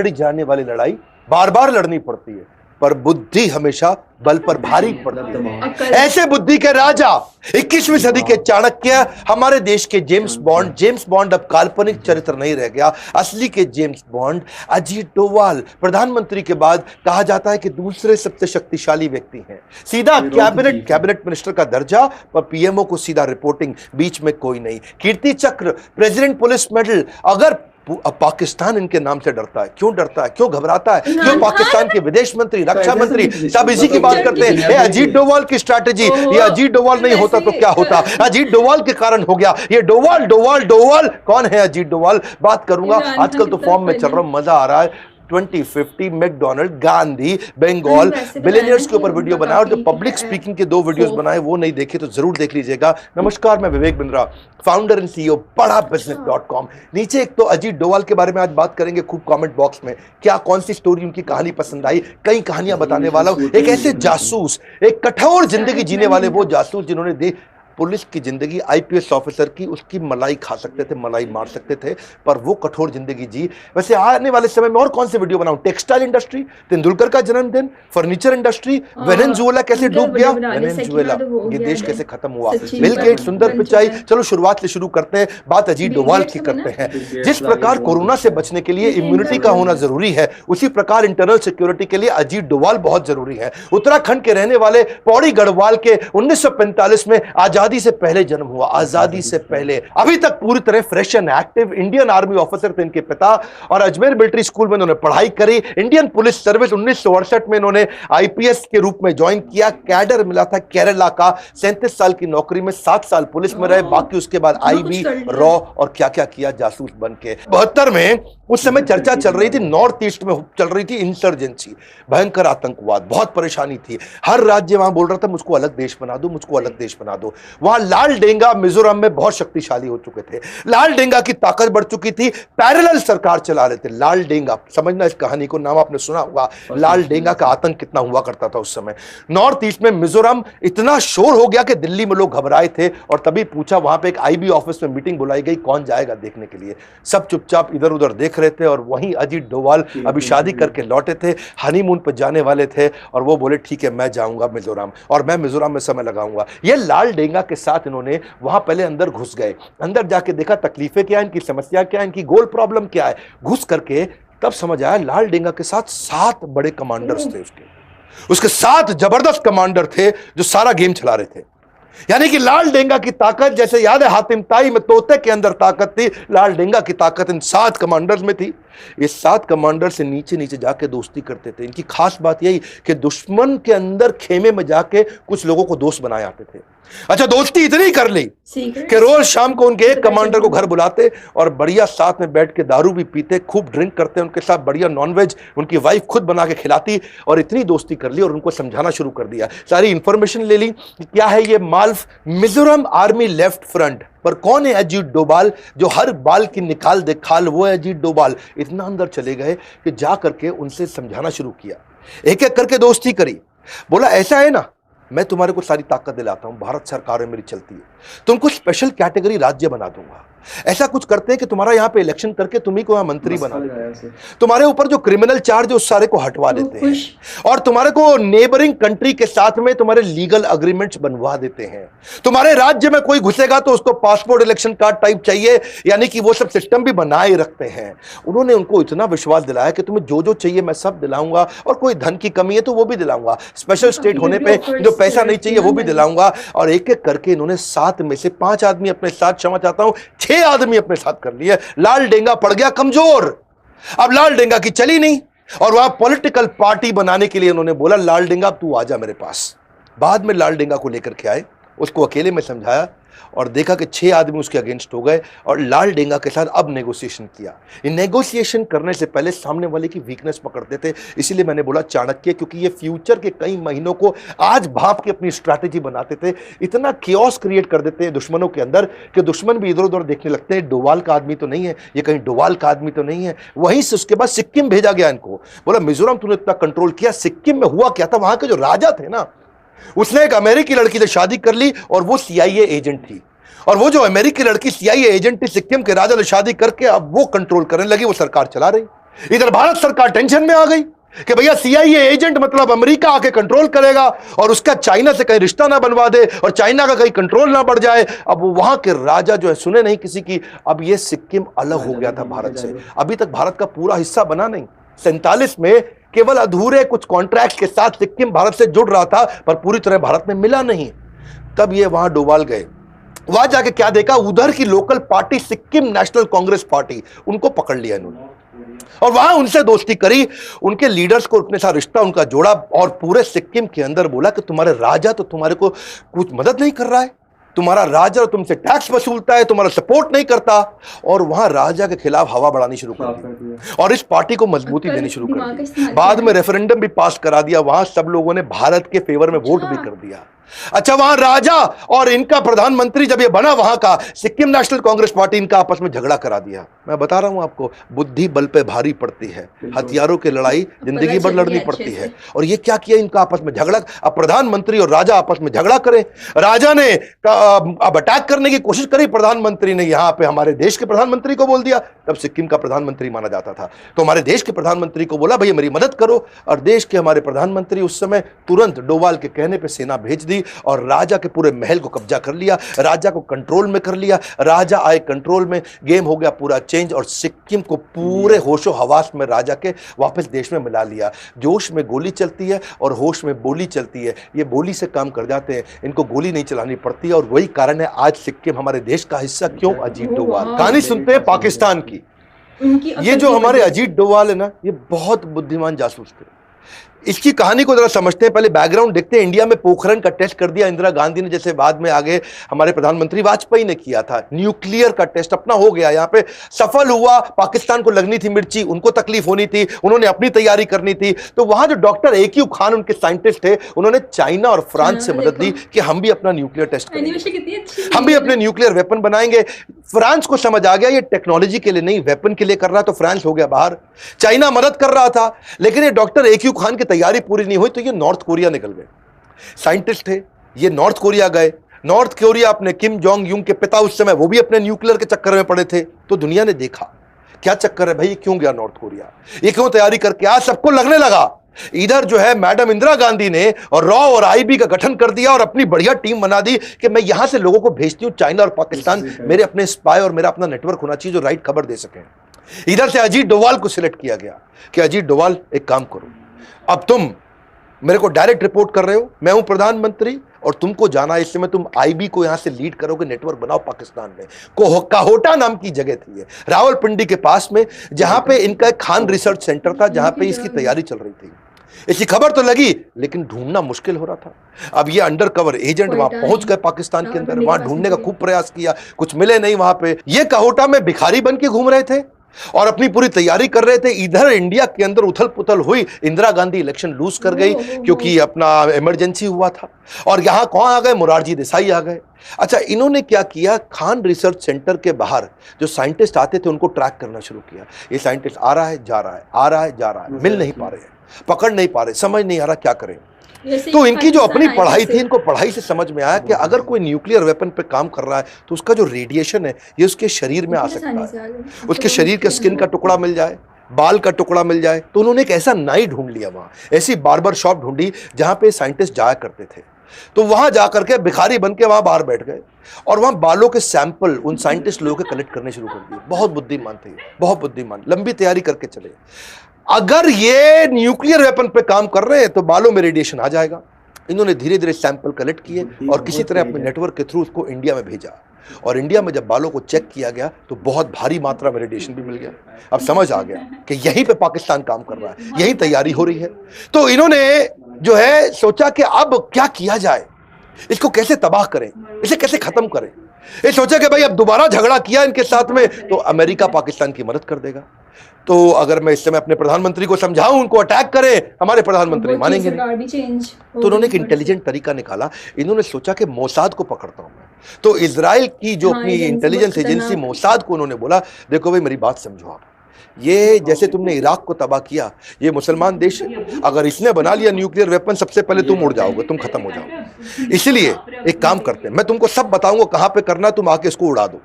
लड़ी जाने वाली लड़ाई बार बार लड़नी पड़ती है, पर बुद्धि हमेशा बल पर भारी पड़ती है। ऐसे बुद्धि के राजा 21वीं सदी के चाणक्य, हमारे देश के जेम्स बॉन्ड अब काल्पनिक चरित्र नहीं रह गया। असली के जेम्स बॉन्ड अजीत डोवाल, प्रधानमंत्री के बाद कहा जाता है कि दूसरे सबसे शक्तिशाली व्यक्ति हैं। सीधा कैबिनेट मिनिस्टर का दर्जा, पर पीएमओ को सीधा रिपोर्टिंग, बीच में कोई नहीं। कीर्ति चक्र, प्रेसिडेंट पुलिस मेडल। अगर पाकिस्तान इनके नाम से डरता है, क्यों डरता है, क्यों घबराता है, क्यों पाकिस्तान के विदेश मंत्री, रक्षा मंत्री सब इसी की बात करते हैं। ये अजीत डोवाल की स्ट्रैटेजी, ये अजीत डोवाल नहीं होता तो क्या होता, अजीत डोवाल के कारण हो गया ये। डोवाल कौन है अजीत डोवाल, बात करूंगा। आजकल तो फॉर्म में चल रहा हूं, मजा आ रहा है। 2050 मैकडोनल्ड, गांधी, बंगाल, बिलियनियर्स के ऊपर वीडियो बनाया, और जो पब्लिक स्पीकिंग के 2 वीडियोस बनाए वो नहीं देखे तो जरूर देख लीजिएगा। नमस्कार, मैं Vivek Bindra, founder and CEO बड़ाबिजनेस.com। नीचे एक तो अजीत डोवाल के बारे में आज बात करेंगे खूब कमेंट बॉक्स में, क्या कौन सी स्टोरी उनकी कहानी पसंद आई, कई कहानियां बताने वाला हूं। एक ऐसे जासूस, एक कठोर जिंदगी जीने वाले वो जासूस जिन्होंने पुलिस की जिंदगी, आईपीएस ऑफिसर की, उसकी मलाई खा सकते थे, मलाई मार सकते थे, पर वो कठोर जिंदगी जी। वैसे आने वाले समय में और कौन से वीडियो बनाऊं, टेक्सटाइल इंडस्ट्री, तेंदुलकर का जन्मदिन, फर्नीचर इंडस्ट्री, वेनेजुएला कैसे डूब गया, वेनेजुएला ये देश कैसे खत्म हुआ, बिल गेट्स, सुंदर पिचाई। चलो शुरुआत से शुरू करते हैं, बात अजीत डोवाल की करते हैं। जिस प्रकार कोरोना से बचने के लिए इम्यूनिटी का होना जरूरी है, उसी प्रकार इंटरनल सिक्योरिटी के लिए अजीत डोवाल बहुत जरूरी है। उत्तराखंड के रहने वाले पौड़ी गढ़वाल के 1945 में आजादी से पहले जन्म हुआ, आजादी से पहले, अभी तक पूरी तरह fresh and active. Indian army officer थे इनके पिता, और अजमेर मिलिट्री स्कूल में इन्होंने पढ़ाई करी। इंडियन पुलिस सर्विस 1968 में इन्होंने आईपीएस के रूप में ज्वाइन किया। कैडर मिला था केरला का, 37 साल की नौकरी में 7 साल पुलिस में रहे, बाकी उसके बाद आईबी, रॉ और क्या क्या किया जासूस बन के। 72 में उस समय चर्चा चल रही थी, नॉर्थ ईस्ट में चल रही थी इंसर्जेंसी, भयंकर आतंकवाद, बहुत परेशानी थी। हर राज्य वहां बोल रहा था मुझको अलग देश बना दो, मुझको अलग देश बना दो। वहां लाल डेंगा मिजोरम में बहुत शक्तिशाली हो चुके थे, लाल डेंगा की ताकत बढ़ चुकी थी, पैरेलल सरकार चला रहे थे। लाल डेंगा, समझना इस कहानी को, नाम आपने सुना होगा, लाल डेंगा का आतंक कितना हुआ करता था उस समय। नॉर्थ ईस्ट में मिजोरम इतना शोर हो गया कि दिल्ली में लोग घबराए थे, और तभी पूछा, वहां पे एक आईबी ऑफिस में मीटिंग बुलाई गई, कौन जाएगा देखने के लिए। सब चुपचाप इधर उधर देख रहे थे, और वहीं अजीत डोवाल अभी शादी करके लौटे थे, हनीमून पर जाने वाले थे, और वो बोले ठीक है मैं जाऊंगा मिजोरम, और मैं मिजोरम में समय लगाऊंगा। ये लाल डेंगा के साथ इन्होंने वहां पहले अंदर घुस गए, अंदर जाके देखा तकलीफें क्या है, इनकी समस्या क्या है, इनकी गोल प्रॉब्लम क्या है। घुस करके तब समझ आया लाल डेंगा के साथ 7 बड़े कमांडर्स थे, उसके 7 जबरदस्त कमांडर थे जो सारा गेम चला रहे थे। यानी कि लाल डेंगा की ताकत, जैसे याद है हातिम ताई में तोते के अंदर ताकत थी, लाल डेंगा की ताकत इन 7 कमांडर्स में थी। ये 7 कमांडर से नीचे नीचे जाके दोस्ती करते थे। इनकी खास बात यही कि दुश्मन के अंदर खेमे में जाके कुछ लोगों को दोस्त बनाए आते थे। अच्छा, दोस्ती इतनी कर ली कि रोज शाम को उनके एक कमांडर को घर बुलाते, और बढ़िया साथ में बैठ के दारू भी पीते, खूब ड्रिंक करते, उनके साथ बढ़िया नॉनवेज उनकी वाइफ खुद बना के खिलाती, और इतनी दोस्ती कर ली और उनको समझाना शुरू कर दिया। सारी इंफॉर्मेशन ले ली कि क्या है ये माल्फ, मिजोरम आर्मी लेफ्ट फ्रंट। पर कौन है अजीत डोवाल, जो हर बाल की निकाल दे खाल, वो है अजीत डोवाल। इतना अंदर चले गए कि जा करके उनसे समझाना शुरू किया, एक एक करके दोस्ती करी। बोला ऐसा है ना, मैं तुम्हारे को सारी ताकत दिलाता हूं, भारत सरकार में मेरी चलती है, तुमको स्पेशल कैटेगरी राज्य बना दूंगा। ऐसा कुछ करते हैं कि तुम्हारा यहां पे इलेक्शन करके तुम्ही को यहां मंत्री बना देते हैं, तुम्हारे ऊपर जो क्रिमिनल चार्ज है उस सारे को हटवा देते हैं, और तुम्हारे को नेबरिंग कंट्री के साथ में तुम्हारे लीगल अग्रीमेंट्स बनवा देते हैं। तुम्हारे राज्य में कोई घुसेगा तो उसको पासपोर्ट इलेक्शन कार्ड टाइप चाहिए, यानी कि वो सब सिस्टम भी बनाए रखते हैं। उन्होंने उनको इतना विश्वास दिलाया कि तुम्हें जो जो चाहिए मैं सब दिलाऊंगा, और कोई धन की कमी है तो वो भी दिलाऊंगा, स्पेशल स्टेट होने पे जो पैसा नहीं चाहिए वो भी दिलाऊंगा। और एक एक करके इन्होंने 7 में से 5 आदमी अपने साथ, क्षमा चाहता हूं 6 आदमी अपने साथ कर लिए। लाल डेंगा पड़ गया कमजोर, अब लाल डेंगा की चली नहीं, और वहां पॉलिटिकल पार्टी बनाने के लिए उन्होंने बोला लाल डेंगा तू आजा मेरे पास। बाद में लाल डेंगा को लेकर के आए, उसको अकेले में समझाया, और देखा कि 6 आदमी उसके अगेंस्ट हो गए, और लाल डेंगा के साथ अब नेगोशिएशन किया। ये नेगोशिएशन करने से पहले सामने वाले की वीकनेस पकड़ते थे, इसीलिए मैंने बोला चाणक्य, क्योंकि ये फ्यूचर के कई महीनों को आज भाप के अपनी स्ट्रैटेजी बनाते थे। इतना कियोस क्रिएट कर देते हैं दुश्मनों के अंदर कि दुश्मन भी इधर उधर देखने लगते हैं, डोवाल का आदमी तो नहीं है ये, कहीं डोवाल का आदमी तो नहीं है। वहीं से उसके बाद सिक्किम भेजा गया इनको, बोला मिजोरम तूने इतना कंट्रोल किया, सिक्किम में हुआ क्या था, वहां के जो राजा थे ना, उसने एक अमेरिकी लड़की से शादी कर ली, और वो CIA एजेंट थी, और वो जो अमेरिकी लड़की CIA एजेंट थी, सिक्किम के राजा ने शादी करके अब वो कंट्रोल करने लगी, वो सरकार चला रही। इधर भारत सरकार टेंशन में आ गई कि भैया CIA एजेंट मतलब अमेरिका आके कंट्रोल करेगा और उसका चाइना से कहीं रिश्ता ना बनवा दे और चाइना का कहीं कंट्रोल ना बढ़ जाए। अब वहां के राजा जो है सुने नहीं किसी की। अब ये सिक्किम अलग हो गया था भारत से। अभी तक भारत का पूरा हिस्सा बना नहीं। 47 में केवल अधूरे कुछ कॉन्ट्रैक्ट के साथ सिक्किम भारत से जुड़ रहा था, पर पूरी तरह भारत में मिला नहीं। तब ये वहां डोभाल गए। वहां जाके क्या देखा, उधर की local party Sikkim national Congress party, उनको पकड़ लिया इन्होंने और वहां उनसे दोस्ती करी। उनके लीडर्स को अपने साथ रिश्ता उनका जोड़ा और पूरे सिक्किम के अंदर बोला कि तुम्हारे राजा तो तुम्हारे को कुछ मदद नहीं कर रहा है, तुम्हारा राजा तुमसे टैक्स वसूलता है, तुम्हारा सपोर्ट नहीं करता। और वहां राजा के खिलाफ हवा बढ़ानी शुरू कर दी और इस पार्टी को मजबूती देनी शुरू कर दी। बाद में रेफरेंडम भी पास करा दिया। वहां सब लोगों ने भारत के फेवर में वोट भी कर दिया। अच्छा, वहां राजा और इनका प्रधानमंत्री जब ये बना वहां का सिक्किम नेशनल कांग्रेस पार्टी, इनका आपस में झगड़ा करा दिया। मैं बता रहा हूं आपको, बुद्धि बल पे भारी पड़ती है, हथियारों की लड़ाई जिंदगी भर लड़नी पड़ती है। और ये क्या किया, इनका आपस में झगड़ा। अब प्रधानमंत्री और राजा आपस में झगड़ा करें। राजा ने अब अटैक करने की कोशिश करी, प्रधानमंत्री ने यहां पे हमारे देश के प्रधानमंत्री को बोल दिया। तब सिक्किम का प्रधानमंत्री माना जाता था, तो हमारे देश के प्रधानमंत्री को बोला भैया मेरी मदद करो। और देश के हमारे प्रधानमंत्री उस समय तुरंत डोभाल के कहने पर सेना भेज दी और राजा के पूरे महल को कब्जा कर लिया, राजा को कंट्रोल में कर लिया। राजा आए कंट्रोल में, गेम हो गया पूरा चेंज और सिक्किम को पूरे होशो हवास में राजा के वापस देश में मिला लिया। जोश में गोली चलती है और होश में बोली चलती है। ये बोली से काम कर जाते हैं, इनको गोली नहीं चलानी पड़ती है। और वही कारण है आज सिक्किम हमारे देश का हिस्सा क्यों। अजीत डोभाल कहानी सुनते हैं पाकिस्तान की। ये जो हमारे अजीत डोभाल है ना, ये बहुत बुद्धिमान जासूस थे। इसकी कहानी को जरा समझते हैं, पहले बैकग्राउंड देखते हैं। इंडिया में पोखरण का टेस्ट कर दिया इंदिरा गांधी ने, जैसे बाद में आगे हमारे प्रधानमंत्री वाजपेयी ने किया था। न्यूक्लियर का टेस्ट अपना हो गया, यहाँ पे सफल हुआ। पाकिस्तान को लगनी थी मिर्ची, उनको तकलीफ होनी थी, उन्होंने अपनी तैयारी करनी थी। तो वहां जो डॉक्टर AQ खान उनके साइंटिस्ट थे, उन्होंने चाइना और फ्रांस से मदद ली कि हम भी अपना न्यूक्लियर टेस्ट करेंगे, हम भी अपने न्यूक्लियर वेपन बनाएंगे। फ्रांस को समझ आ गया ये टेक्नोलॉजी के लिए नहीं वेपन के लिए कर रहा, तो फ्रांस हो गया बाहर। चाइना मदद कर रहा था, लेकिन ये डॉक्टर AQ खान की तैयारी पूरी नहीं हुई, तो ये नॉर्थ कोरिया निकल गए। साइंटिस्ट थे ये, नॉर्थ कोरिया गए। नॉर्थ कोरिया अपने किम जोंग यूंग के पिता उस समय, वो भी अपने न्यूक्लियर के चक्कर में पड़े थे। तो दुनिया ने देखा क्या चक्कर है भाई, क्यों गया नॉर्थ कोरिया, ये क्यों तैयारी करके। आज सबको लगने लगा इधर जो है मैडम इंदिरा गांधी ने और रॉ और IB का गठन कर दिया और अपनी बढ़िया टीम बना दी कि मैं यहां से लोगों को भेजती हूं चाइना और पाकिस्तान, मेरे अपने स्पाई और मेरा अपना नेटवर्क होना चाहिए जो राइट खबर दे सके। इधर से अजीत डोभाल को सिलेक्ट किया गया कि अजीत डोभाल एक काम करो, अब तुम मेरे को डायरेक्ट रिपोर्ट कर रहे हो, मैं हूं प्रधानमंत्री और तुमको जाना है, इस समय तुम IB को यहां से लीड करोगे, नेटवर्क बनाओ पाकिस्तान में। काहोटा नाम की जगह थी ये, रावलपिंडी के पास में, जहां पे इनका एक खान रिसर्च सेंटर था, जहां पे इसकी तैयारी चल रही थी। इसकी खबर तो लगी लेकिन ढूंढना मुश्किल हो रहा था। अब ये अंडर कवर एजेंट वहां पहुंच गए पाकिस्तान के अंदर, वहां ढूंढने का खूब प्रयास किया, कुछ मिले नहीं वहां पे। ये काहोटा में भिखारी बन के घूम रहे थे और अपनी पूरी तैयारी कर रहे थे। इधर इंडिया के अंदर उथल पुथल हुई, इंदिरा गांधी इलेक्शन लूज कर गई क्योंकि अपना इमरजेंसी हुआ था। और यहां कौन आ गए, मोरारजी देसाई आ गए। अच्छा, इन्होंने क्या किया, खान रिसर्च सेंटर के बाहर जो साइंटिस्ट आते थे उनको ट्रैक करना शुरू किया। ये साइंटिस्ट आ रहा है जा रहा है, आ रहा है जा रहा है, मिल नहीं पा रहे हैं, पकड़ नहीं पा रहे, समझ नहीं आ रहा क्या करें। तो इनकी जो अपनी पढ़ाई थी, इनको पढ़ाई से समझ में आया कि अगर कोई न्यूक्लियर वेपन पे काम कर रहा है तो उसका जो रेडिएशन है ये उसके शरीर में आ सकता है, उसके शरीर के स्किन का टुकड़ा मिल जाए, बाल का टुकड़ा मिल जाए। तो उन्होंने एक ऐसा नाई ढूंढ लिया, वहां ऐसी बार्बर शॉप ढूंढी जहां पे साइंटिस्ट जाया करते थे। तो वहां जाकर के भिखारी बन के वहां बाहर बैठ गए और वहां बालों के सैंपल उन साइंटिस्ट लोगों के कलेक्ट करने शुरू कर दिए। बहुत बुद्धिमान थे, बहुत बुद्धिमान, लंबी तैयारी करके चले। अगर ये न्यूक्लियर वेपन पे काम कर रहे हैं तो बालों में रेडिएशन आ जाएगा। इन्होंने धीरे धीरे सैंपल कलेक्ट किए और किसी तरह अपने नेटवर्क के थ्रू उसको इंडिया में भेजा। और इंडिया में जब बालों को चेक किया गया तो बहुत भारी मात्रा में रेडिएशन भी मिल गया। अब समझ आ गया कि यहीं पे पाकिस्तान काम कर रहा है, यहीं तैयारी हो रही है। तो इन्होंने जो है सोचा कि अब क्या किया जाए, इसको कैसे तबाह करें, इसे कैसे खत्म करें। ये सोचा कि भाई अब दोबारा झगड़ा किया इनके साथ में तो अमेरिका पाकिस्तान की मदद कर देगा। तो अगर मैं इस समय अपने प्रधानमंत्री को समझाऊं उनको अटैक करें, हमारे प्रधानमंत्री मानेंगे नहीं। तो उन्होंने एक इंटेलिजेंट तरीका निकाला। इन्होंने सोचा कि मोसाद को पकड़ता हूं मैं। तो इजराइल की जो अपनी इंटेलिजेंस एजेंसी मोसाद को उन्होंने बोला, देखो भाई मेरी बात समझो आप, ये जैसे तुमने इराक को तबाह किया, ये मुसलमान देश है, अगर इसने बना लिया न्यूक्लियर वेपन सबसे पहले तुम उड़ जाओगे, तुम खत्म हो जाओगे। इसलिए एक काम करते हैं, मैं तुमको सब बताऊंगा कहां पे करना, तुम आके इसको उड़ा दो।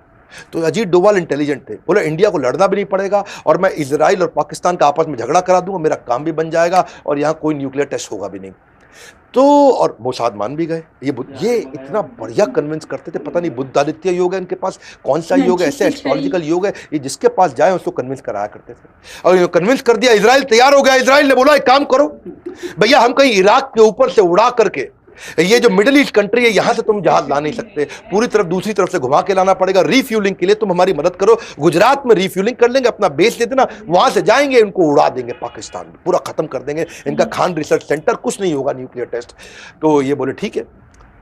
तो अजीत डोभाल इंटेलिजेंट थे, बोले इंडिया को लड़ना भी नहीं पड़ेगा और मैं इजराइल और पाकिस्तान का आपस में झगड़ा करा दूंगा, मेरा काम भी बन जाएगा और यहाँ कोई न्यूक्लियर टेस्ट होगा भी नहीं। तो और मोसाद मान भी गए। ये इतना बढ़िया कन्विंस करते थे, पता नहीं बुद्धादित्य योग है इनके पास, कौन सा योग है, ऐसे एस्ट्रोलॉजिकल योग है, ये जिसके पास जाए उसको कन्विंस कराया करते थे। और कन्विंस कर दिया, इजराइल तैयार हो गया। इजराइल ने बोला एक काम करो भैया, हम कहीं इराक के ऊपर से उड़ा करके, ये जो मिडिल ईस्ट कंट्री है यहां से तुम जहाज ला नहीं सकते, पूरी तरफ दूसरी तरफ से घुमा के लाना पड़ेगा, रीफ्यूलिंग के लिए तुम हमारी मदद करो, गुजरात में रीफ्यूलिंग कर लेंगे, अपना बेस दे देना, वहां से जाएंगे, इनको उड़ा देंगे पाकिस्तान में, पूरा खत्म कर देंगे इनका खान रिसर्च सेंटर, कुछ नहीं होगा न्यूक्लियर टेस्ट। तो ये बोले ठीक है।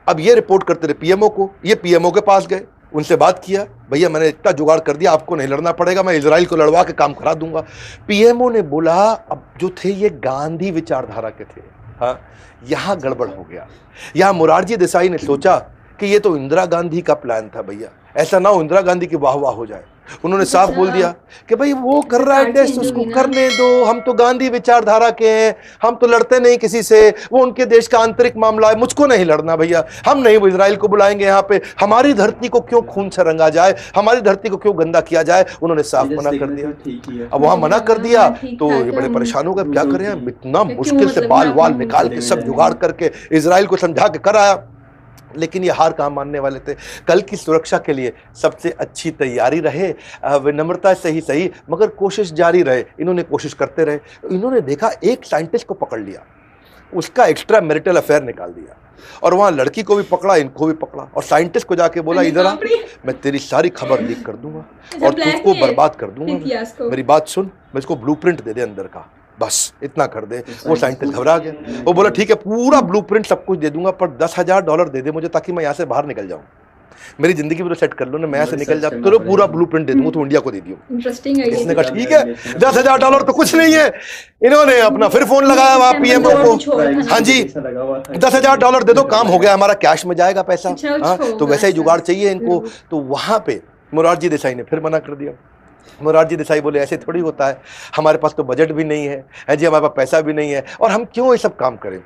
अब ये रिपोर्ट करते रहे पीएमओ को, ये पीएमओ के पास गए, उनसे बात किया, भैया मैंने इतना जुगाड़ कर दिया, आपको नहीं लड़ना पड़ेगा, मैं इजराइल को लड़वा के काम करा दूंगा। पीएमओ ने बोला, अब जो थे ये गांधी विचारधारा के थे, हाँ यहां गड़बड़ हो गया। यहां मोरारजी देसाई ने सोचा कि ये तो इंदिरा गांधी का प्लान था भैया, ऐसा ना हो इंदिरा गांधी की वाह वाह हो जाए। उन्होंने साफ बोल दिया कि भाई वो कर रहा है टेस्ट, उसको करने दो, हम तो गांधी विचारधारा के हैं, हम तो लड़ते नहीं किसी से, वो उनके देश का आंतरिक मामला है, मुझको नहीं लड़ना भैया, हम नहीं वो इजराइल को बुलाएंगे यहाँ पे, हमारी धरती को क्यों खून से रंगा जाए, हमारी धरती को क्यों गंदा किया जाए। उन्होंने साफ मना कर दिया। अब वहां मना कर दिया तो ये बड़े परेशान हो गए, क्या करें, इतना मुश्किल से बाल वाल निकाल के सब जुगाड़ करके इजराइल को समझा के कराया, लेकिन ये हार कहाँ मानने वाले थे। कल की सुरक्षा के लिए सबसे अच्छी तैयारी रहे, विनम्रता से ही सही मगर कोशिश जारी रहे। इन्होंने कोशिश करते रहे, इन्होंने देखा एक साइंटिस्ट को पकड़ लिया, उसका एक्स्ट्रा मैरिटल अफेयर निकाल दिया और वहां लड़की को भी पकड़ा, इनको भी पकड़ा और साइंटिस्ट को जाके बोला इधर आ, मैं तेरी सारी खबर लीक कर दूंगा और तुझको बर्बाद कर दूंगा, मेरी बात सुन, मैं इसको ब्लूप्रिंट दे दे अंदर का, बस इतना कर दे। वो साइंटिस्ट घबरा गया, वो बोला ठीक है पूरा ब्लूप्रिंट सब कुछ दे दूंगा पर $10,000 दे दे मुझे, ताकि मैं यहाँ से बाहर निकल जाऊं, मेरी जिंदगी भी तो सेट कर लो ना, मैं यहाँ से निकल जाता तो पूरा ब्लूप्रिंट दे दूंगा, तो इंडिया को दे दियो। इंटरेस्टिंग है। इसने कहा ठीक है, $10,000 तो कुछ नहीं है। इन्होंने अपना फिर फोन लगाया वहां पीएमओ को, हाँ जी $10,000 दे दो, काम हो गया हमारा, कैश में जाएगा पैसा, हाँ तो वैसा ही जुगाड़ चाहिए इनको। तो वहां पे मोरारजी देसाई ने फिर मना कर दिया। मोरारजी देसाई बोले ऐसे थोड़ी होता है, हमारे पास तो बजट भी नहीं है जी, हमारे पास पैसा भी नहीं है, और हम क्यों ये सब काम करें,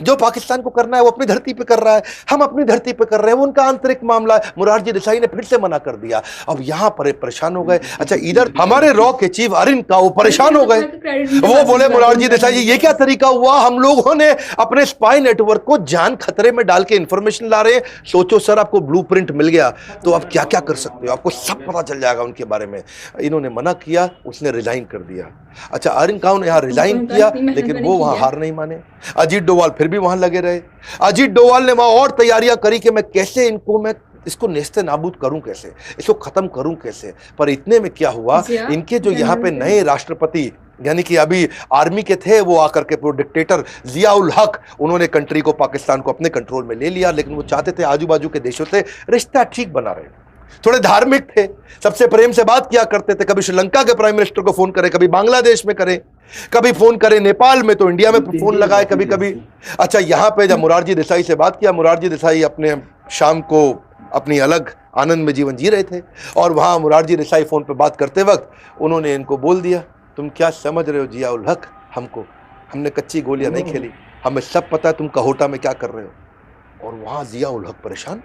जो पाकिस्तान को करना है वो अपनी धरती पे कर रहा है, हम अपनी धरती पे कर रहे हैं, वो उनका आंतरिक मामला है। मोरारजी देसाई ने फिर से मना कर दिया। अब यहाँ पर परेशान हो गए। अच्छा इधर हमारे रॉ के चीफ अरिन का वो परेशान हो गए, वो बोले मोरारजी देसाई ये क्या तरीका हुआ, हम लोगों ने अपने स्पाई नेटवर्क को जान खतरे में डाल के इंफॉर्मेशन ला रहे हैं, सोचो सर आपको ब्लूप्रिंट मिल गया तो आप क्या क्या कर सकते हो, आपको सब पता चल जाएगा उनके बारे में। इन्होंने मना किया, उसने रिजाइन कर दिया। अच्छा अरिन खान ने यहाँ रिजाइन किया, लेकिन वो वहां हार नहीं माने। अजीत डोभाल फिर भी वहां लगे रहे। अजीत डोभाल ने वहां और तैयारियां करी कि मैं कैसे मैं इसको नेस्ते नाबूद करूं, कैसे इसको खत्म करूं कैसे। पर इतने में क्या हुआ, इनके जो यहाँ पे नए राष्ट्रपति यानी कि अभी आर्मी के थे, वो आकर के पूरे डिक्टेटर जिया उल हक, उन्होंने कंट्री को, पाकिस्तान को अपने कंट्रोल में ले लिया। लेकिन वो चाहते थे आजू बाजू के देशों से रिश्ता ठीक बना रहे, थोड़े धार्मिक थे, सबसे प्रेम से बात किया करते थे, कभी श्रीलंका के प्राइम मिनिस्टर को फोन करें, कभी बांग्लादेश में करें, कभी फोन करें नेपाल में, तो इंडिया में फोन लगाए कभी कभी। अच्छा यहाँ पे जब मोरारजी देसाई से बात किया, मोरारजी देसाई अपने शाम को अपनी अलग आनंद में जीवन जी रहे थे, और वहां मोरारजी देसाई फोन पे बात करते वक्त उन्होंने इनको बोल दिया, तुम क्या समझ रहे हो जिया उल हक, हमने कच्ची गोलियां नहीं खेली, हमें सब पता है तुम कहोटा में क्या कर रहे हो। और वहां जिया उल हक परेशान,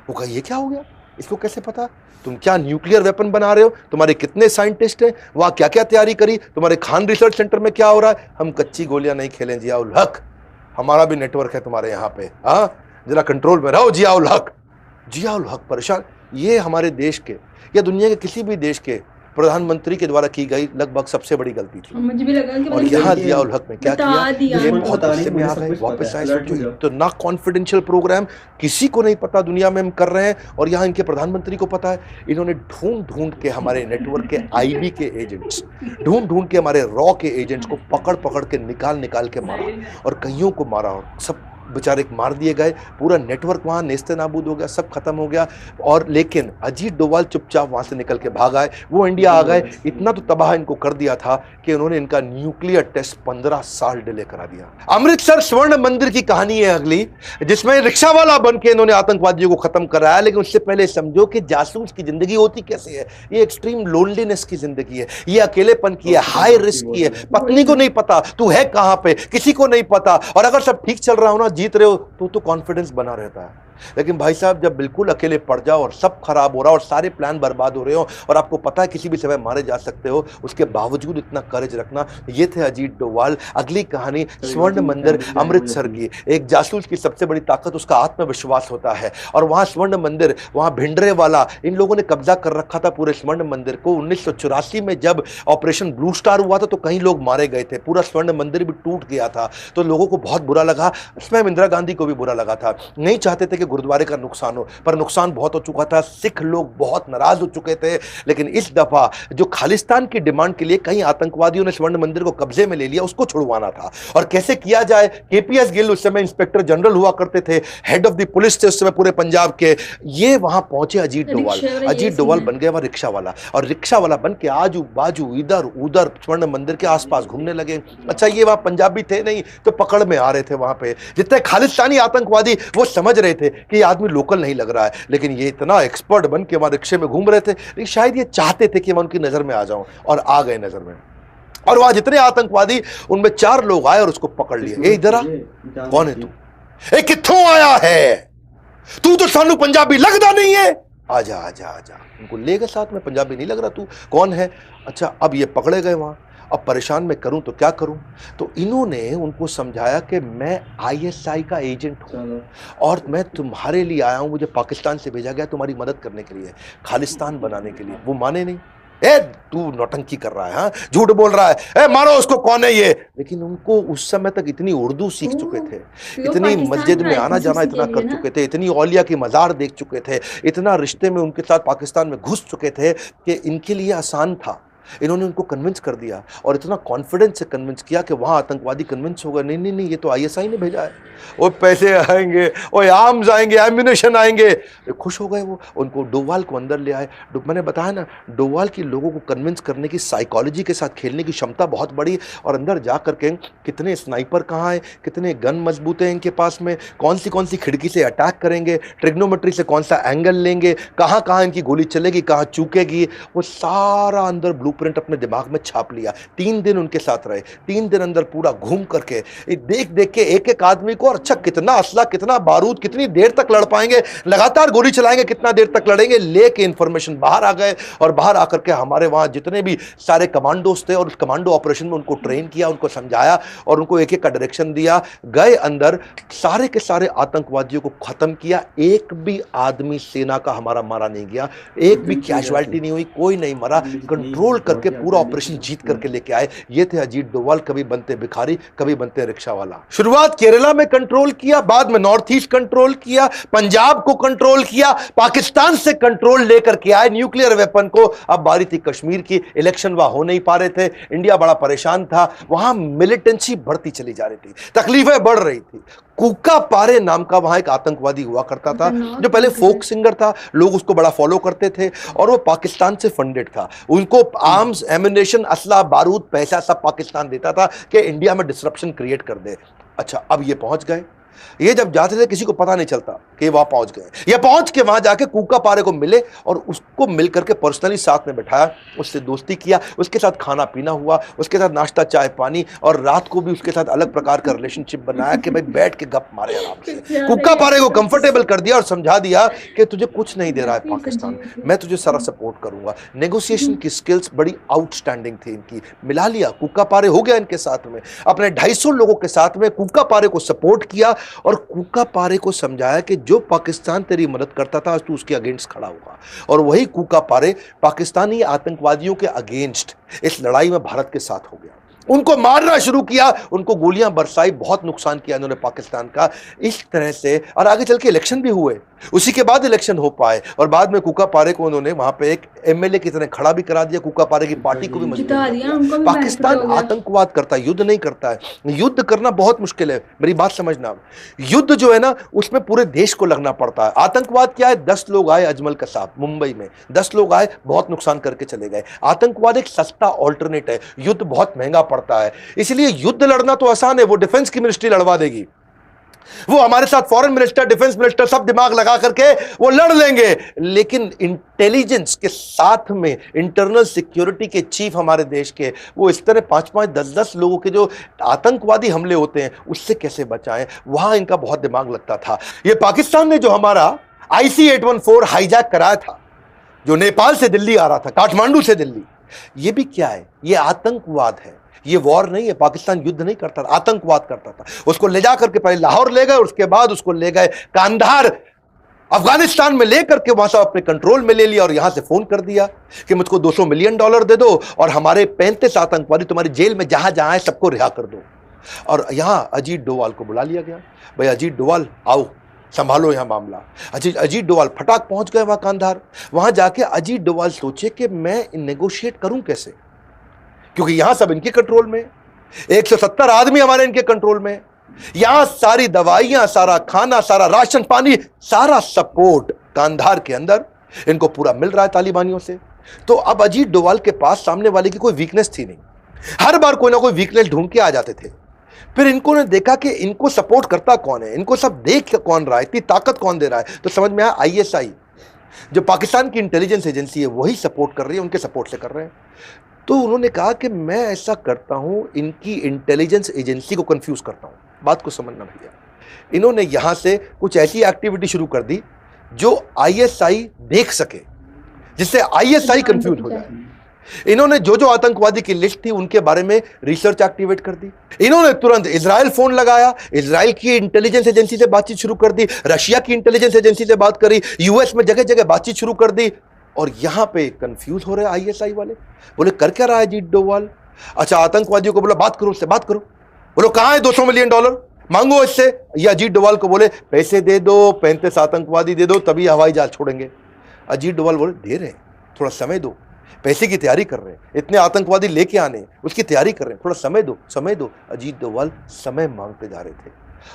वो कहा ये क्या हो गया, इसको कैसे पता, तुम क्या न्यूक्लियर वेपन बना रहे हो, तुम्हारे कितने साइंटिस्ट हैं, वहां क्या क्या तैयारी करी, तुम्हारे खान रिसर्च सेंटर में क्या हो रहा है, हम कच्ची गोलियां नहीं खेलें जिया उल हक, हमारा भी नेटवर्क है तुम्हारे यहाँ पे, हाँ जरा कंट्रोल में रहो जिया उल हक। जिया उल हक परेशान। ये हमारे देश के या दुनिया के किसी भी देश के प्रधानमंत्री के द्वारा की गई लगभग सबसे बड़ी गलती थी। मुझे भी लगा कि और यहाँ जिया उल हक ने क्या किया, ये बहुत गुस्से में आ गए, वापस आए, सोचो तो ना कॉन्फिडेंशियल प्रोग्राम किसी को नहीं पता दुनिया में हम कर रहे हैं, और यहाँ इनके प्रधानमंत्री को पता है। इन्होंने ढूंढ ढूंढ के हमारे नेटवर्क के आईबी के एजेंट्स, ढूंढ ढूंढ के हमारे रॉ के एजेंट्स को पकड़ पकड़ के निकाल के मारा, और कईयों को मारा, और सब बेचारे मार दिए गए, पूरा नेटवर्क वहाँ नेस्ते नाबूद हो गया, सब खत्म हो गया। और लेकिन अजीत डोभाल चुपचाप वहाँ से निकल के भाग आए, वो इंडिया आ गए। इतना तो तबाह इनको कर दिया था कि उन्होंने इनका न्यूक्लियर टेस्ट 15 साल डिले करा दिया। अमृतसर स्वर्ण मंदिर की कहानी है अगली, जिसमें रिक्शा वाला बन के इन्होंने आतंकवादियों को खत्म कराया। लेकिन उससे पहले समझो कि जासूस की जिंदगी होती कैसे है। ये एक्सट्रीम लोनलीनेस की जिंदगी है, ये अकेलेपन की है, हाई रिस्क की है, पत्नी को नहीं पता तू है कहाँ पे, किसी को नहीं पता, और अगर सब ठीक चल रहा हो ना, जीत रहे हो, तो कॉन्फिडेंस बना रहता है। लेकिन भाई साहब जब बिल्कुल अकेले पड़ जाओ और सब खराब हो रहा और सारे प्लान बर्बाद हो रहे हो और आपको पता है किसी भी समय मारे जा सकते हो, उसके बावजूद इतना करेज रखना, ये थे अजीत डोभाल। अगली कहानी स्वर्ण मंदिर अमृतसर की। एक जासूस की सबसे बड़ी ताकत उसका आत्मविश्वास होता है, और वहां स्वर्ण मंदिर, वहां भिंडरेवाला, इन लोगों ने कब्जा कर रखा था पूरे स्वर्ण मंदिर को। 1984 में जब ऑपरेशन ब्लू स्टार हुआ था तो कई लोग मारे गए थे, पूरा स्वर्ण मंदिर भी टूट गया था, तो लोगों को बहुत बुरा लगा, स्वयं इंदिरा गांधी को भी बुरा लगा था। नहीं चाहते थे कि गुरुद्वारे का नुकसान हो, पर नुकसान बहुत हो चुका था, सिख लोग बहुत नाराज हो चुके थे। लेकिन इस दफा जो खालिस्तान की डिमांड के लिए कई आतंकवादियों ने स्वर्ण मंदिर को कब्जे में ले लिया, उसको छुड़वाना था। और कैसे किया जाए? केपीएस गिल उस समय इंस्पेक्टर जनरल हुआ करते थे, हेड ऑफ द पुलिस थे उस समय पूरे पंजाब के, ये वहां पहुंचे अजीत डोभाल। अजीत डोभाल बन गया वहां रिक्शा वाला, और रिक्शा वाला बन के आजू बाजू इधर उधर स्वर्ण मंदिर के आसपास घूमने लगे। अच्छा, ये वहां पंजाबी थे नहीं तो पकड़ में आ रहे थे। वहां पे जितने खालिस्तानी आतंकवादी, वो समझ रहे थे कि ये आदमी लोकल नहीं लग रहा है, लेकिन ये इतना एक्सपर्ट बन के वहां रिक्शे में घूम रहे थे, लेकिन शायद ये चाहते थे कि मैं उनकी नजर में आ जाऊं, और आ गए नजर में। और वहां जितने आतंकवादी, उनमें 4 लोग आए और उसको पकड़ लिए। ए इधर आ, कौन है तू? ए कित्थों आया है तू? तो सानू पंजाबी लगता नहीं है, आजा आजा आजा। उनको ले गए साथ में, पंजाबी नहीं लग रहा तू, कौन है? अच्छा, अब ये पकड़े गए वहां, अब परेशान मैं करूं तो क्या करूं? तो इन्होंने उनको समझाया कि मैं आईएसआई का एजेंट हूं और मैं तुम्हारे लिए आया हूं, मुझे पाकिस्तान से भेजा गया तुम्हारी मदद करने के लिए, खालिस्तान बनाने के लिए। वो माने नहीं, ए तू नौटंकी कर रहा है, हाँ झूठ बोल रहा है, ए मारो उसको, कौन है ये? लेकिन उनको उस समय तक इतनी उर्दू सीख चुके थे, इतनी मस्जिद में आना जाना इतना कर चुके थे, इतनी औलिया की मज़ार देख चुके थे, इतना रिश्ते में उनके साथ पाकिस्तान में घुस चुके थे कि इनके लिए आसान था। इन्होंने उनको कन्विंस कर दिया, और इतना कॉन्फिडेंस से कन्विंस किया कि वहाँ आतंकवादी कन्विंस हो गए, नहीं नहीं नहीं, ये तो आईएसआई ने भेजा है, वो पैसे आएंगे, वो आर्म्स आएंगे, एम्यूनेशन आएंगे। खुश हो गए वो, उनको डोभाल को अंदर ले आए। मैंने बताया ना, डोभाल की लोगों को कन्विंस करने की, साइकोलॉजी के साथ खेलने की क्षमता बहुत बड़ी, और अंदर जा करके कितने स्नाइपर कहाँ हैं, कितने गन मजबूत हैं इनके पास में, कौन सी खिड़की से अटैक करेंगे, ट्रिग्नोमेट्री से कौन सा एंगल लेंगे, कहाँ कहाँ इनकी गोली चलेगी, कहाँ चूकेगी, वो सारा अंदर ब्लूप्रिंट अपने दिमाग में छाप लिया। 3 दिन उनके साथ रहे, 3 दिन अंदर पूरा घूम करके देख देख के एक एक आदमी को, अच्छा कितना असला, कितना बारूद, कितनी देर तक लड़ पाएंगे, लगातार गोली चलाएंगे, कितना देर तक लड़ेंगे, लेके इंफॉर्मेशन बाहर आ गए। और बाहर आकर के हमारे वहां जितने भी सारे कमांडोज थे, और उस कमांडो ऑपरेशन में उनको ट्रेन किया, उनको समझाया और उनको एक एक का डायरेक्शन दिया। गए अंदर, सारे के सारे आतंकवादियों को खत्म किया, एक भी आदमी सेना का हमारा मारा नहीं गया, एक भी कैजुअलिटी नहीं हुई, कोई नहीं मरा, कंट्रोल करके पूरा ऑपरेशन जीत करके लेके आए। ये थे अजीत डोभाल, कभी बनते भिखारी, कभी बनते रिक्शा वाला। शुरुआत केरला में कंट्रोल किया, बाद में नॉर्थ ईस्ट कंट्रोल किया, पंजाब को कंट्रोल किया, पाकिस्तान से कंट्रोल लेकर के आए न्यूक्लियर वेपन को। अब बारी थी कश्मीर की, इलेक्शन वहां हो नहीं पा रहे थे, इंडिया बड़ा परेशान था, वहां मिलिटेंसी बढ़ती चली जा रही थी, तकलीफें बढ़ रही थी। कूका पारे नाम का वहां एक आतंकवादी हुआ करता था, जो पहले फोक सिंगर था, लोग उसको बड़ा फॉलो करते थे, और वो पाकिस्तान से फंडेड था। उनको आर्म्स, एम्यूनेशन, असला, बारूद, पैसा सब पाकिस्तान देता था कि इंडिया में डिसरप्शन क्रिएट कर दे। अच्छा, अब ये पहुंच गए, ये जब जाते थे किसी को पता नहीं चलता कि वहां पहुंच गए। ये पहुंच के वहां जाके कूका पारे को मिले और उसको मिल करके पर्सनली साथ में बैठाया, उससे दोस्ती किया, उसके साथ खाना पीना हुआ, उसके साथ नाश्ता चाय पानी, और रात को भी उसके साथ अलग प्रकार का रिलेशनशिप बनाया कि भाई बैठ के गप मारे आराम से। कूका पारे को कंफर्टेबल कर दिया और समझा दिया कि तुझे कुछ नहीं दे रहा है पाकिस्तान, मैं तुझे सारा सपोर्ट करूंगा। नेगोशिएशन की स्किल्स बड़ी आउटस्टैंडिंग थी इनकी, मिला लिया, कूका पारे हो गया इनके साथ में, अपने 250 लोगों के साथ में कूका पारे को सपोर्ट किया, और कूका पारे को समझाया कि जो पाकिस्तान तेरी मदद करता था आज तू उसके अगेंस्ट खड़ा हुआ। और वही कूका पारे पाकिस्तानी आतंकवादियों के अगेंस्ट इस लड़ाई में भारत के साथ हो गया, उनको मारना शुरू किया, उनको गोलियां बरसाई, बहुत नुकसान किया इन्होंने पाकिस्तान का। इस तरह से और आगे चल के इलेक्शन भी हुए, उसी के बाद इलेक्शन हो पाए, और बाद में कूका पारे को उन्होंने वहां पे एक एमएलए की तरह खड़ा भी करा दिया, कूका पारे की पार्टी को भी मजबूत कर दिया। पाकिस्तान आतंकवाद करता है, युद्ध नहीं करता है, युद्ध करना बहुत मुश्किल है, मेरी बात समझना। युद्ध जो है ना, उसमें पूरे देश को लगना पड़ता है। आतंकवाद क्या है, 10 लोग आए अजमल कसाब मुंबई में, 10 लोग आए, बहुत नुकसान करके चले गए। आतंकवाद एक सस्ता ऑल्टरनेट है, युद्ध बहुत महंगा पड़ता है, इसलिए युद्ध लड़ना तो आसान है, वो डिफेंस की मिनिस्ट्री लड़वा देगी, वो हमारे साथ फॉरेन मिनिस्टर, डिफेंस मिनिस्टर सब दिमाग लगा करके वो लड़ लेंगे, लेकिन इंटेलिजेंस के साथ में इंटरनल सिक्योरिटी के चीफ हमारे देश के, वो इस तरह 5-5, 10-10 लोगों के जो आतंकवादी हमले होते हैं उससे कैसे बचाएं, वहां इनका बहुत दिमाग लगता था। ये पाकिस्तान ने जो हमारा IC-814 हाईजैक कराया था, जो नेपाल से दिल्ली आ रहा था, काठमांडू से दिल्ली, ये भी क्या है? ये आतंकवाद है। ये वॉर नहीं है, पाकिस्तान युद्ध नहीं करता था, आतंकवाद करता था। उसको ले जाकर के पहले लाहौर ले गए, उसके बाद उसको ले गए कांधार अफगानिस्तान में लेकर के वहां से अपने कंट्रोल में ले लिया और यहां से फोन कर दिया कि मुझको $200 मिलियन दे दो और हमारे 35 आतंकवादी तुम्हारी जेल में जहां जहां है सबको रिहा कर दो। और यहां अजीत डोवाल को बुला लिया गया, भाई अजीत डोवाल आओ, संभालो यहां मामला। अजीत डोवाल फटाक पहुंच गए वहां कांधार। वहां जाके अजीत डोवाल सोचे कि मैं नेगोशिएट करूं कैसे, क्योंकि यहां सब इनके कंट्रोल में, 170 आदमी हमारे इनके कंट्रोल में, यहां सारी दवाइयां, सारा खाना, सारा राशन पानी, सारा सपोर्ट कांधार के अंदर इनको पूरा मिल रहा है तालिबानियों से। तो अब अजीत डोवाल के पास सामने वाले की कोई वीकनेस थी नहीं, हर बार कोई ना कोई वीकनेस ढूंढ के आ जाते थे। फिर इनको ने देखा कि इनको सपोर्ट करता कौन है, इनको सब देख कौन रहा है, इतनी ताकत कौन दे रहा है, तो समझ में आया ISI जो पाकिस्तान की इंटेलिजेंस एजेंसी है वही सपोर्ट कर रही है, उनके सपोर्ट से कर रहे हैं। तो उन्होंने कहा कि मैं ऐसा करता हूं, इनकी इंटेलिजेंस एजेंसी को कंफ्यूज करता हूं। बात को समझना भैया, इन्होंने यहां से कुछ ऐसी एक्टिविटी शुरू कर दी जो ISI देख सके, जिससे ISI कंफ्यूज हो जाए। इन्होंने जो जो आतंकवादी की लिस्ट थी उनके बारे में रिसर्च एक्टिवेट कर दी। इन्होंने तुरंत इजराइल फोन लगाया, इजराइल की इंटेलिजेंस एजेंसी से बातचीत शुरू कर दी, रशिया की इंटेलिजेंस एजेंसी से बात करी, US में जगह जगह बातचीत शुरू कर दी। और यहां पे कंफ्यूज हो रहे ISI वाले, बोले कर क्या रहा है अजीत डोवाल? अच्छा, आतंकवादियों को बोला बात करो, उससे बात करो। बोलो कहां है $200 मिलियन मांगो इससे। ये अजीत डोवाल को बोले पैसे दे दो, 35 आतंकवादी दे दो, तभी हवाई जहाज छोड़ेंगे। अजीत डोवाल बोले दे रहे हैं, थोड़ा समय दो, पैसे की तैयारी कर रहे हैं, इतने आतंकवादी लेके आने, उसकी तैयारी कर रहे हैं, थोड़ा समय दो, समय दो। अजीत डोवाल समय मांगते जा रहे थे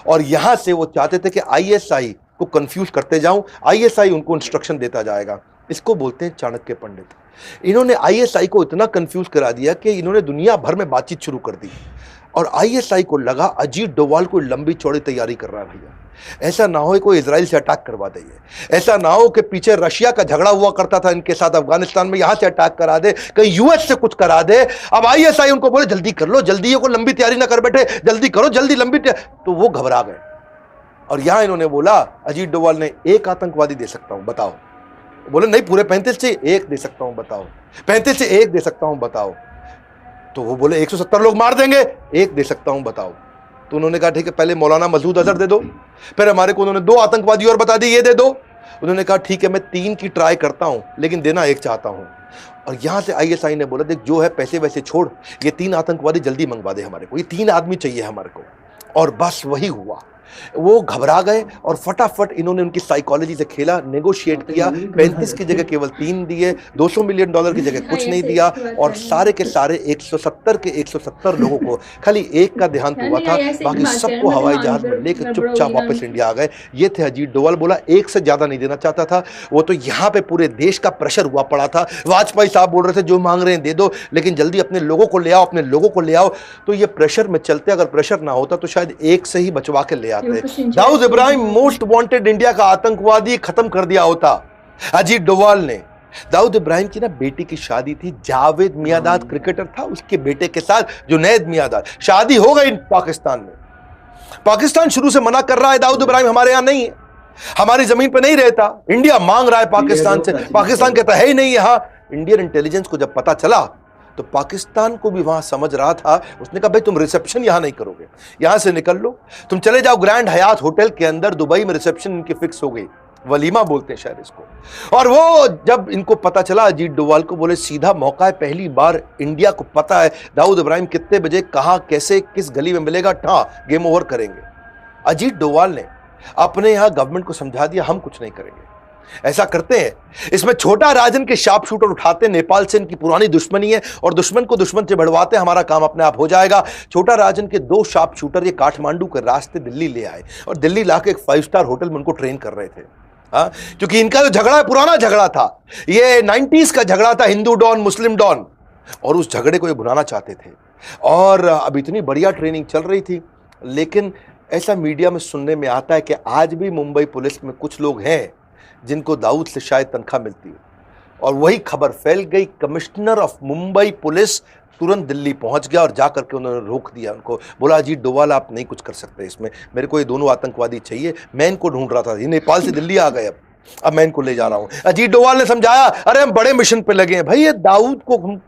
और यहां से वो चाहते थे कि ISI को कंफ्यूज करते जाऊं, ISI उनको इंस्ट्रक्शन देता जाएगा। इसको बोलते हैं चाणक्य पंडित। इन्होंने ISI को इतना कंफ्यूज करा दिया कि इन्होंने दुनिया भर में बातचीत शुरू कर दी और ISI को लगा अजीत डोवाल को लंबी चौड़ी तैयारी कर रहा है भैया, ऐसा ना हो कोई इजराइल से अटैक करवा दे, ऐसा ना हो कि पीछे रशिया का झगड़ा हुआ करता था इनके साथ अफगानिस्तान में, यहां से अटैक करा दे, कहीं US से कुछ करा दे। अब ISI उनको बोले जल्दी कर लो, जल्दी, को लंबी तैयारी ना कर बैठे, जल्दी करो, जल्दी लंबी, तो वो घबरा गए। और यहां इन्होंने बोला, अजीत डोवाल ने, एक आतंकवादी दे सकता हूं, बताओ। बोले नहीं, पूरे 35 से एक दे सकता हूं, बताओ। 35 से एक दे सकता हूं, बताओ। तो वो बोले 170 लोग मार देंगे, एक दे सकता हूं, बताओ। तो उन्होंने कहा ठीक है, पहले मौलाना मसूद अजहर दे दो, फिर हमारे को उन्होंने 2 आतंकवादी और बता दी, ये दे दो। उन्होंने कहा ठीक है, मैं 3 की ट्राई करता हूं, लेकिन देना एक चाहता हूं। और यहां से ISI ने बोला देख जो है पैसे वैसे छोड़, ये 3 आतंकवादी जल्दी मंगवा दे हमारे को, ये 3 आदमी चाहिए हमारे को। और बस वही हुआ, वो घबरा गए और फटाफट इन्होंने उनकी साइकोलॉजी से खेला, नेगोशिएट किया। 35 की जगह केवल 3 दिए, $200 मिलियन की जगह कुछ नहीं दिया, और सारे के सारे 170 के 170 लोगों को खाली एक का देहांत हुआ था, बाकी सबको हवाई जहाज में लेकर चुपचाप वापस इंडिया आ गए। ये थे अजीत डोवाल। बोला एक से ज्यादा नहीं देना चाहता था वो, तो यहाँ पे पूरे देश का प्रेशर हुआ पड़ा था। वाजपेयी साहब बोल रहे थे जो मांग रहे हैं दे दो, लेकिन जल्दी अपने लोगों को ले आओ, अपने लोगों को ले आओ। तो ये प्रेशर में चलते, अगर प्रेशर ना होता तो शायद एक से ही बचवा के ले आते। Dawood Ibrahim most wanted India का आतंकवादी खत्म कर दिया होता अजीत डोवाल ने। दाऊद इब्राहिम की ना बेटी की शादी थी, जावेद मियांदाद क्रिकेटर था, उसके बेटे के साथ जुनैद मियांदाद, शादी हो गई पाकिस्तान में। पाकिस्तान शुरू से मना कर रहा है दाऊद इब्राहिम हमारे यहां नहीं है, हमारी जमीन पे नहीं रहता। इंडिया मांग रहा है पाकिस्तान से, पाकिस्तान कहता है ही नहीं यहां। इंडियन इंटेलिजेंस को जब पता चला तो पाकिस्तान को भी वहां समझ रहा था, उसने कहा भाई तुम रिसेप्शन यहां नहीं करोगे, यहां से निकल लो, तुम चले जाओ ग्रैंड हयात होटल के अंदर, दुबई में रिसेप्शन इनकी फिक्स हो गई, वलीमा बोलते हैं शायद इसको। और वो जब इनको पता चला अजीत डोवाल को, बोले सीधा मौका है, पहली बार इंडिया को पता है दाऊद इब्राहिम कितने बजे, कहां, कैसे, किस गली में मिलेगा, गेम ओवर करेंगे। अजीत डोवाल ने अपने यहां गवर्नमेंट को समझा दिया हम कुछ नहीं करेंगे, ऐसा करते हैं, इसमें छोटा राजन के शार्प शूटर उठाते, नेपाल से इनकी पुरानी दुश्मनी है और दुश्मन को दुश्मन से बढ़वाते, हमारा काम अपने आप हो जाएगा। छोटा राजन के 2 शार्प शूटर ये काठमांडू के रास्ते दिल्ली ले आए और दिल्ली लाके एक 5 स्टार होटल में उनको ट्रेन कर रहे थे। क्योंकि इनका जो झगड़ा है पुराना झगड़ा था, ये 90s का झगड़ा था, हिंदू डॉन मुस्लिम डॉन, और उस झगड़े को ये भुनाना चाहते थे। और अब इतनी बढ़िया ट्रेनिंग चल रही थी, लेकिन ऐसा मीडिया में सुनने में आता है कि आज भी मुंबई पुलिस में कुछ लोग हैं जिनको दाऊद से शायद तनख्वाह मिलती है, और वही खबर फैल गई। कमिश्नर ऑफ मुंबई पुलिस तुरंत दिल्ली पहुंच गया और जाकर के उन्होंने रोक दिया उनको, बोला अजीत डोवाल आप नहीं कुछ कर सकते इसमें, मेरे को ये दोनों आतंकवादी चाहिए, मैं इनको ढूंढ रहा था, ये नेपाल से दिल्ली आ गए, अब मैं इनको ले जा रहा हूं। अजीत डोवाल ने समझाया अरे हम बड़े मिशन पे लगे हैं भाई, ये दाऊद को हम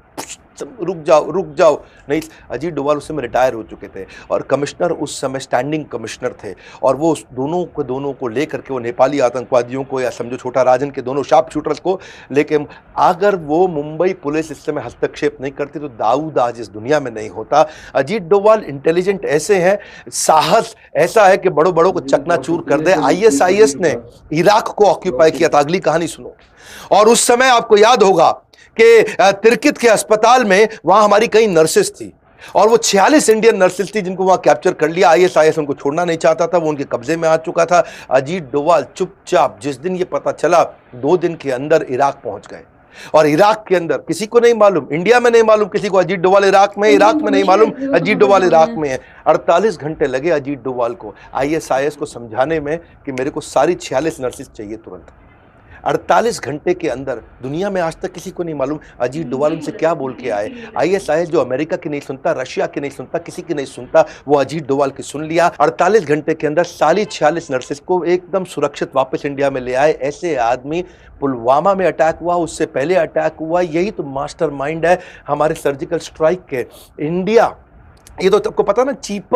रुक जाओ नहीं। अजीत डोवाल उस समय रिटायर हो चुके थे और कमिश्नर उस समय स्टैंडिंग कमिश्नर थे, और वो उस दोनों को लेकर के वो नेपाली आतंकवादियों को या समझो छोटा राजन के दोनों शार्प शूटर्स को लेके, अगर वो मुंबई पुलिस इस समय हस्तक्षेप नहीं करती तो दाऊद आज इस दुनिया में नहीं होता। अजीत डोवाल इंटेलिजेंट ऐसे हैं, साहस ऐसा है कि बड़ों को चकनाचूर कर दे। ISIS ने इराक को ऑक्यूपाई किया था, अगली कहानी सुनो। और उस समय आपको याद होगा कि तिरकित के अस्पताल में वहां हमारी कई नर्सेस थी, और वो 46 इंडियन नर्सेस थी जिनको वहां कैप्चर कर लिया। ISIS उनको छोड़ना नहीं चाहता था, वो उनके कब्जे में आ चुका था। अजीत डोवाल चुपचाप, जिस दिन ये पता चला 2 दिन के अंदर इराक पहुंच गए, और इराक के अंदर किसी को नहीं मालूम, इंडिया में नहीं मालूम किसी को अजीत डोवाल इराक में नहीं मालूम अजीत डोवाल इराक में है। 48 घंटे लगे अजीत डोवाल को ISIS को समझाने में कि मेरे को सारी 46 नर्सेस चाहिए तुरंत। 48 घंटे के अंदर, दुनिया में आज तक किसी को नहीं मालूम अजीत डोवाल उनसे क्या बोल के आए। ISIS जो अमेरिका की नहीं सुनता, रशिया की नहीं सुनता, किसी की नहीं सुनता, वो अजीत डोवाल की सुन लिया। 48 घंटे के अंदर सारी 46 नर्सेस को एकदम सुरक्षित वापस इंडिया में ले आए। ऐसे आदमी, पुलवामा में अटैक हुआ, उससे पहले अटैक हुआ, यही तो मास्टरमाइंड है हमारे सर्जिकल स्ट्राइक के। इंडिया, ये तो आपको पता ना, चीप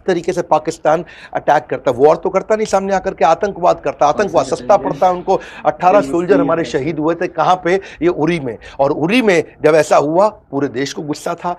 तरीके से पाकिस्तान अटैक करता, वॉर तो करता नहीं सामने आकर के, आतंकवाद करता, आतंकवाद सस्ता पड़ता है उनको। 18 सोल्जर हमारे शहीद हुए थे, कहाँ पे, ये उरी में। और उरी में जब ऐसा हुआ पूरे देश को गुस्सा था,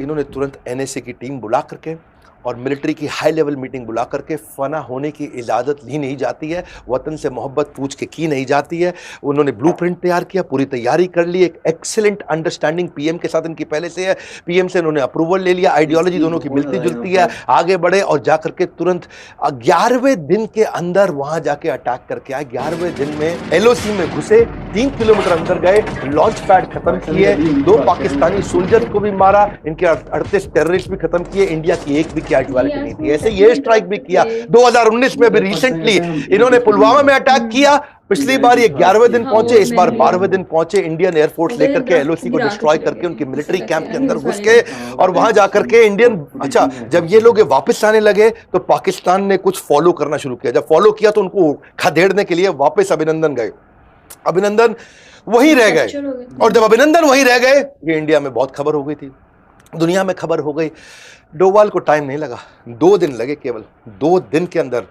इन्होंने तुरंत NSA की टीम बुला करके और मिलिट्री की हाई लेवल मीटिंग बुला करके, फना होने की इजाज़त ली नहीं जाती है, वतन से मोहब्बत पूछ के की नहीं जाती है। उन्होंने ब्लूप्रिंट तैयार किया, पूरी तैयारी कर ली, एक एक्सीलेंट अंडरस्टैंडिंग PM के साथ इनकी पहले से है, PM से इन्होंने अप्रूवल ले लिया, आइडियोलॉजी दोनों की मिलती जुलती है, आगे बढ़े और जाकर के तुरंत 11वें दिन के अंदर वहां जाके अटैक करके आए। 11वें दिन में LOC में घुसे, 3 किलोमीटर अंदर गए, लॉन्च पैड खत्म किए, 2 पाकिस्तानी सोल्जर को भी मारा, इनके 38 टेररिस्ट भी खत्म किए, इंडिया की एक भी कैजुअलिटी नहीं थी। ऐसे ये स्ट्राइक भी किया 2019 में, भी रिसेंटली इन्होंने पुलवामा में अटैक किया। पिछली बार ये 11वें दिन पहुंचे, इस बार 12वें दिन पहुंचे, इंडियन एयरफोर्स लेकर के LOC को डिस्ट्रॉय करके उनके मिलिट्री कैंप के अंदर घुस के, और वहां जाकर के इंडियन, अच्छा जब ये लोग वापस आने लगे तो पाकिस्तान ने कुछ फॉलो करना शुरू किया। जब फॉलो किया तो उनको खदेड़ने के लिए वापस अभिनंदन गए, अभिनंदन वहीं रह गए, और जब अभिनंदन वहीं रह गए, ये इंडिया में बहुत खबर हो गई थी, दुनिया में खबर हो गई। डोवाल को टाइम नहीं लगा, 2 दिन लगे, केवल 2 दिन के अंदर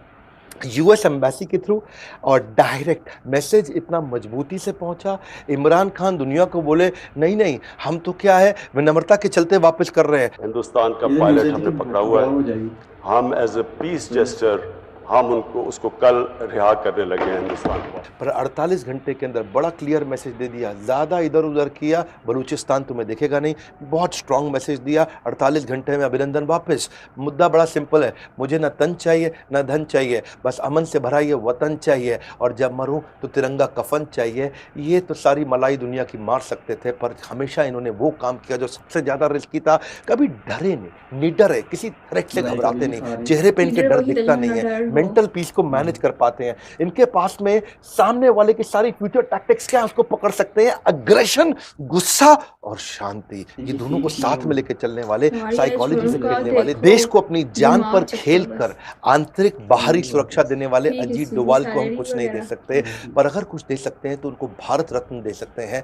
US एम्बेसी के थ्रू, और डायरेक्ट मैसेज इतना मजबूती से पहुंचा। इमरान खान दुनिया को बोले नहीं हम तो क्या है, विनम्रता के चलते वापस कर रहे हैं। हिंदुस्तान का पायलट हमने पकड़ा हुआ है, हम एज ए पीस जेस्चर हम उसको कल रिहा करने लगे हैं हिंदुस्तान को। पर 48 घंटे के अंदर बड़ा क्लियर मैसेज दे दिया, ज़्यादा इधर उधर किया, बलूचिस्तान तुम्हें देखेगा नहीं, बहुत स्ट्रांग मैसेज दिया। 48 घंटे में अभिनंदन वापस। मुद्दा बड़ा सिंपल है, मुझे ना तन चाहिए ना धन चाहिए, बस अमन से भरा ये वतन चाहिए, और जब मरूं तो तिरंगा कफन चाहिए। ये तो सारी मलाई दुनिया की मार सकते थे, पर हमेशा इन्होंने वो काम किया जो सबसे ज़्यादा रिस्की था। कभी डरे नहीं, निडर है, किसी थ्रेट से घबराते नहीं, चेहरे पे इनके डर दिखता नहीं है, मेंटल पीस को मैनेज कर पाते हैं। इनके पास में सामने वाले की सारी फ्यूचर टैक्टिक्स क्या है उसको पकड़ सकते हैं, अग्रेशन, गुस्सा और शांति, ये दोनों को साथ में लेकर चलने वाले, साइकोलॉजी से खेलने वाले, देश को अपनी जान पर खेलकर आंतरिक बाहरी सुरक्षा देने वाले अजीत डोवाल को हम कुछ नहीं दे सकते, पर अगर कुछ दे सकते हैं तो उनको भारत रत्न दे सकते हैं।